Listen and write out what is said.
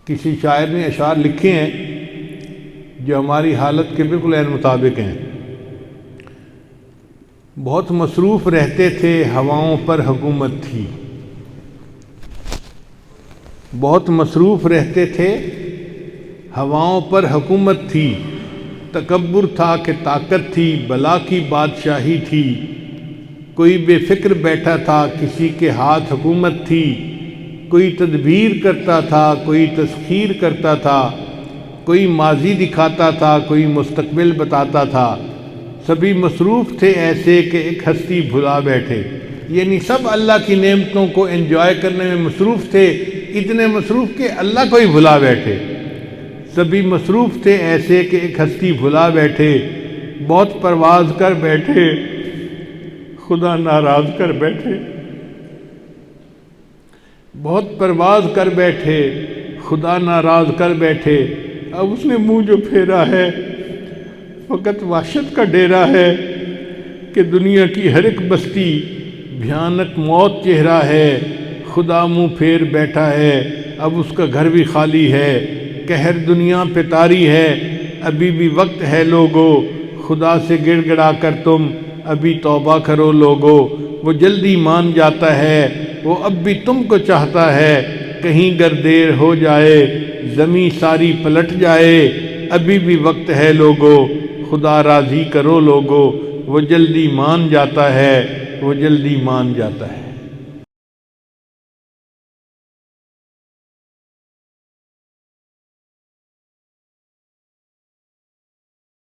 کسی شاعر نے اشعار لکھے ہیں جو ہماری حالت کے بالکل عین مطابق ہیں۔ بہت مصروف رہتے تھے، ہواؤں پر حکومت تھی۔ بہت مصروف رہتے تھے، ہواؤں پر حکومت تھی۔ تکبر تھا کہ طاقت تھی، بلا کی بادشاہی تھی۔ کوئی بے فکر بیٹھا تھا، کسی کے ہاتھ حکومت تھی۔ کوئی تدبیر کرتا تھا، کوئی تسخیر کرتا تھا۔ کوئی ماضی دکھاتا تھا، کوئی مستقبل بتاتا تھا۔ سبھی مصروف تھے ایسے کہ ایک ہستی بھلا بیٹھے۔ یعنی سب اللہ کی نعمتوں کو انجوائے کرنے میں مصروف تھے، اتنے مصروف کہ اللہ کو ہی بھلا بیٹھے۔ سبھی مصروف تھے ایسے کہ ایک ہستی بھلا بیٹھے۔ بہت پرواز کر بیٹھے، خدا ناراض کر بیٹھے۔ بہت پرواز کر بیٹھے، خدا ناراض کر بیٹھے۔ اب اس نے منہ جو پھیرا ہے فقط وحشت کا ڈیرا ہے کہ دنیا کی ہر ایک بستی بھیانک موت چہرہ ہے۔ خدا منہ پھیر بیٹھا ہے، اب اس کا گھر بھی خالی ہے۔ قہر دنیا پہ طاری ہے، ابھی بھی وقت ہے لوگو۔ خدا سے گڑ گڑا کر تم ابھی توبہ کرو لوگو۔ وہ جلدی مان جاتا ہے، وہ اب بھی تم کو چاہتا ہے۔ کہیں گر دیر ہو جائے، زمیں ساری پلٹ جائے، ابھی بھی وقت ہے لوگو۔ خدا راضی کرو لوگو، وہ جلدی مان جاتا ہے، وہ جلدی مان جاتا ہے۔